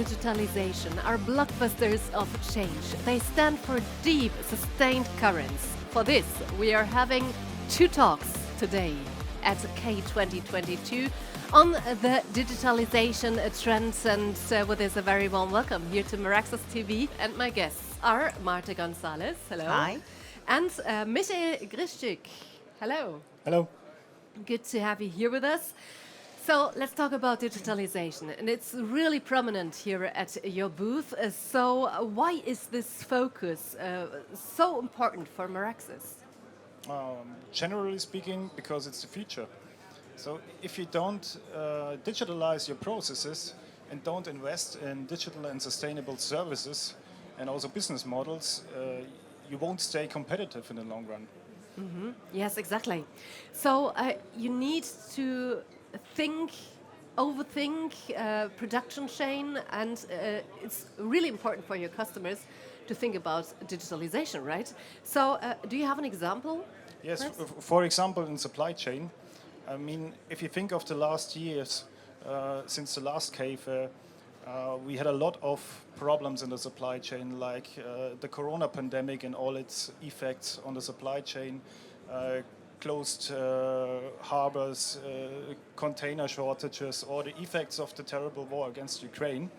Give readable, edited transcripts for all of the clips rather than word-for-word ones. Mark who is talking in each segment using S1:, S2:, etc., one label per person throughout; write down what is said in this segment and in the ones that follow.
S1: digitalization are blockbusters of change. They stand for deep, sustained currents. For this, we are having two talks today at K 2022 on the digitalization trends, and with this a very warm welcome here to Meraxas TV. And my guests are Marta Gonzalez, hello.
S2: Hi.
S1: And Michael Grischuk, hello.
S3: Hello.
S1: Good to have you here with us. So let's talk about digitalization, and it's really prominent here at your booth. So why is this focus so important for Meraxas?
S3: Generally speaking, because it's the future. So if you don't digitalize your processes and don't invest in digital and sustainable services and also business models, you won't stay competitive in the long run.
S1: Mm-hmm. Yes, exactly. So you need to overthink production chain, and it's really important for your customers to think about digitalization, right? So do you have an example?
S3: Yes,
S1: Perhaps?
S3: for example, in supply chain, I mean, if you think of the last years, since the last K fair, we had a lot of problems in the supply chain, like the corona pandemic and all its effects on the supply chain, closed harbors, container shortages, or the effects of the terrible war against Ukraine.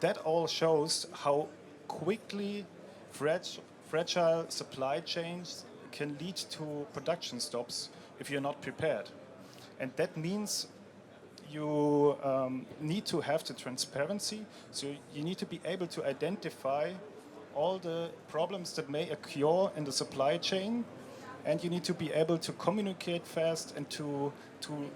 S3: That all shows how quickly fragile supply chains can lead to production stops if you're not prepared. And that means you need to have the transparency, so you need to be able to identify all the problems that may occur in the supply chain, and you need to be able to communicate fast and to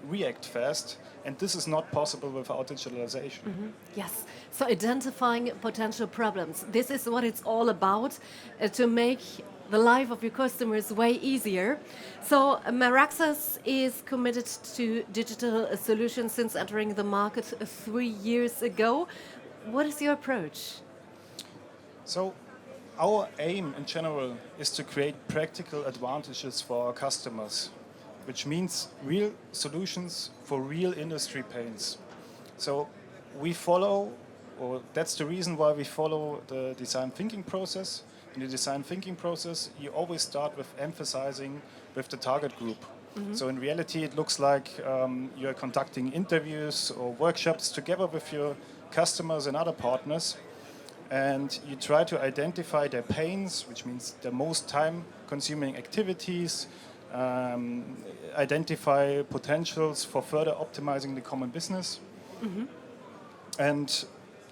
S3: react fast, and this is not possible without digitalization.
S1: Mm-hmm. Yes, so identifying potential problems. This is what it's all about, to make the life of your customers way easier. So Meraxas is committed to digital solutions since entering the market 3 years ago. What is your approach?
S3: So our aim in general is to create practical advantages for our customers, which means real solutions for real industry pains. So we follow, or that's the reason why we follow the design thinking process. In the design thinking process, you always start with emphasizing with the target group. Mm-hmm. So in reality, it looks like you're conducting interviews or workshops together with your customers and other partners, and you try to identify their pains, which means the most time-consuming activities, identify potentials for further optimizing the common business, mm-hmm. and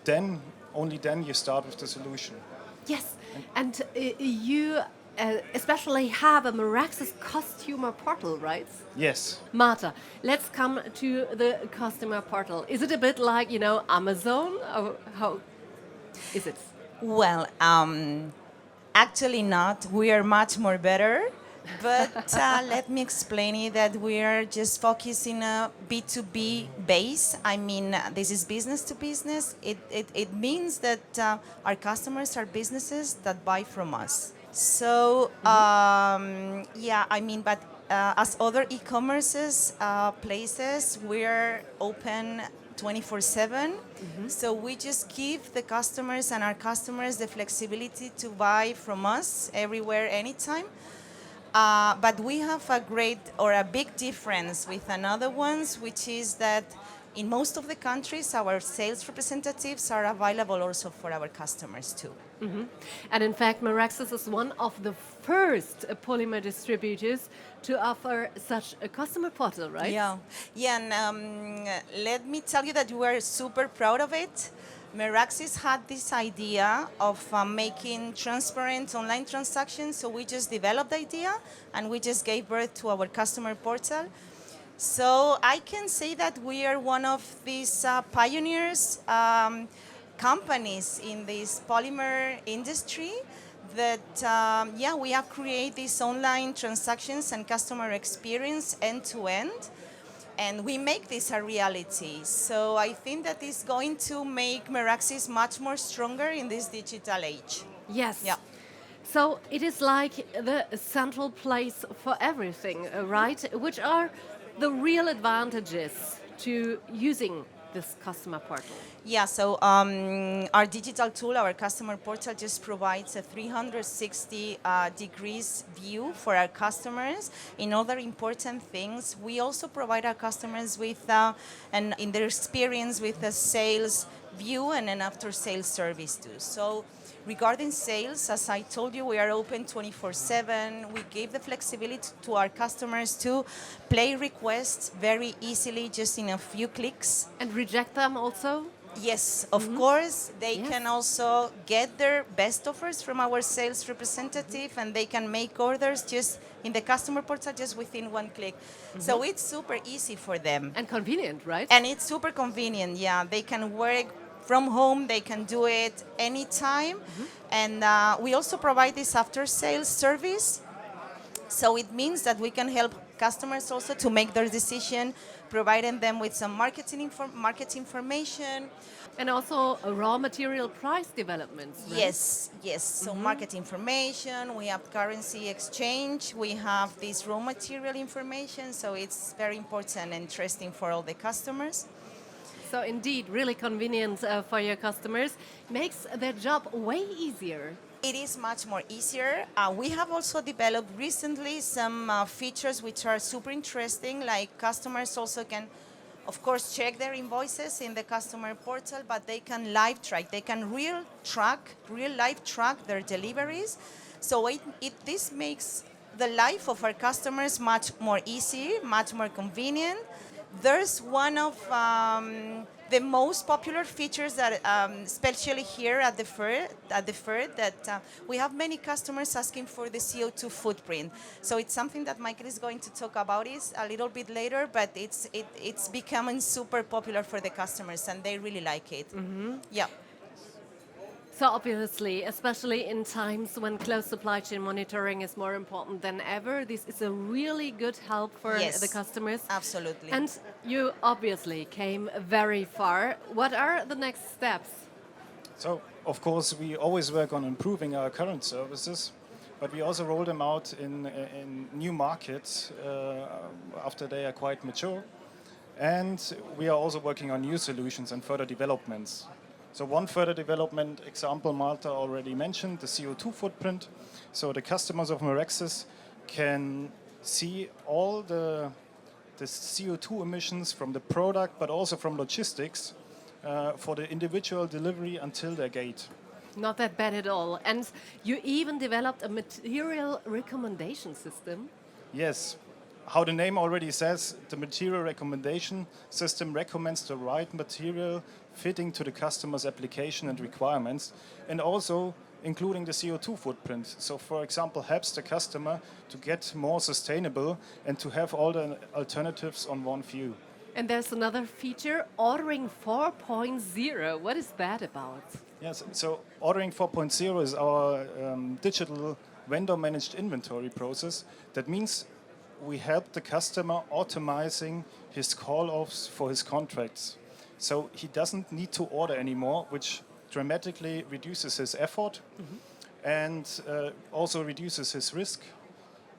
S3: then, only then you start with the solution.
S1: Yes, and you especially have a Meraxas customer portal, right?
S3: Yes.
S1: Marta, let's come to the customer portal. Is it a bit like, Amazon? Or how is it?
S2: Well, actually not. We are much more better. But let me explain it that we are just focusing a B2B base. I mean, this is business to business. It means that our customers are businesses that buy from us. So, yeah, I mean, but as other e-commerces places, we're open 24/7. Mm-hmm. So we just give the customers and our customers the flexibility to buy from us everywhere, anytime. But we have a big difference with another ones, which is that in most of the countries, our sales representatives are available also for our customers too.
S1: Mm-hmm. And in fact, Meraxas is one of the first polymer distributors to offer such a customer portal, right?
S2: Yeah, and let me tell you that we are super proud of it. Meraxas had this idea of making transparent online transactions, so we just developed the idea and we just gave birth to our customer portal. So I can say that we are one of these pioneers companies in this polymer industry that, we have created these online transactions and customer experience end to end. And we make this a reality. So I think that is going to make Meraxas much more stronger in this digital age.
S1: Yes.
S2: Yeah.
S1: So it is like the central place for everything, right? Which are the real advantages to using this customer portal?
S2: Yeah, so our digital tool, our customer portal, just provides a 360 degrees view for our customers in other important things. We also provide our customers with, and in their experience, with a sales view and an after-sales service too. So regarding sales, as I told you, we are open 24/7. We give the flexibility to our customers to play requests very easily, just in a few clicks.
S1: And reject them also?
S2: Yes, of course. They
S1: Yes.
S2: can also get their best offers from our sales representative, and they can make orders just in the customer portal just within one click. So it's super easy for them.
S1: And convenient, right?
S2: And it's super convenient, yeah. They can work from home, they can do it anytime. And we also provide this after sales service. So it means that we can help customers also to make their decision, providing them with some market information.
S1: And also raw material price developments, right?
S2: Yes, yes. So market information, we have currency exchange, we have this raw material information. So it's very important and interesting for all the customers.
S1: So indeed, really convenient for your customers. Makes their job way easier.
S2: It is much more easier. We have also developed recently some features which are super interesting, like customers also can, of course, check their invoices in the customer portal, but they can live track. They can real live track their deliveries. So this makes the life of our customers much more easy, much more convenient. There's one of the most popular features that, especially here at the fair, that we have many customers asking for the CO2 footprint. So it's something that Michael is going to talk about is a little bit later, but it's becoming super popular for the customers, and they really like it. Yeah.
S1: So obviously, especially in times when close supply chain monitoring is more important than ever, this is a really good help for
S2: Yes,
S1: the customers.
S2: absolutely.
S1: And you obviously came very far. What are the next steps?
S3: So, of course, we always work on improving our current services, but we also roll them out in new markets after they are quite mature. And we are also working on new solutions and further developments. So one further development example Marta already mentioned, the CO2 footprint. So the customers of Merexis can see all the CO2 emissions from the product, but also from logistics for the individual delivery until their gate.
S1: Not that bad at all. And you even developed a material recommendation system.
S3: Yes, how the name already says, the material recommendation system recommends the right material fitting to the customer's application and requirements, and also including the CO2 footprint. So, for example, helps the customer to get more sustainable and to have all the alternatives on one view.
S1: And there's another feature, Ordering 4.0. What is that about?
S3: Yes, so Ordering 4.0 is our digital vendor-managed inventory process. That means we help the customer automizing his call-offs for his contracts. So he doesn't need to order anymore, which dramatically reduces his effort and also reduces his risk.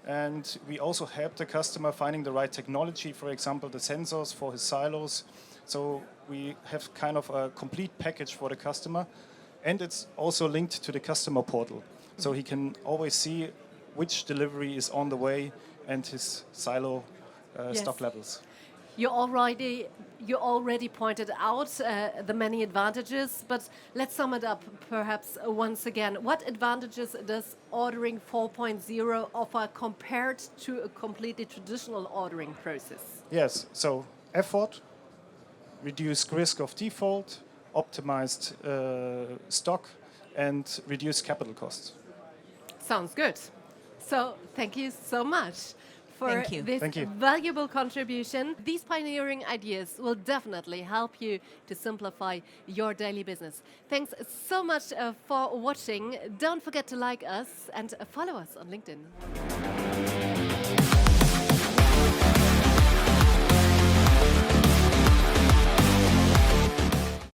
S3: And we also help the customer finding the right technology, for example, the sensors for his silos. So we have kind of a complete package for the customer. And it's also linked to the customer portal. So he can always see which delivery is on the way and his silo stock levels.
S1: You already pointed out the many advantages, but let's sum it up perhaps once again. What advantages does Ordering 4.0 offer compared to a completely traditional ordering process?
S3: Yes, so effort, reduced risk of default, optimized stock, and reduced capital costs.
S1: Sounds good. So thank you so much for this valuable contribution. These pioneering ideas will definitely help you to simplify your daily business. Thanks so much for watching. Don't forget to like us and follow us on LinkedIn.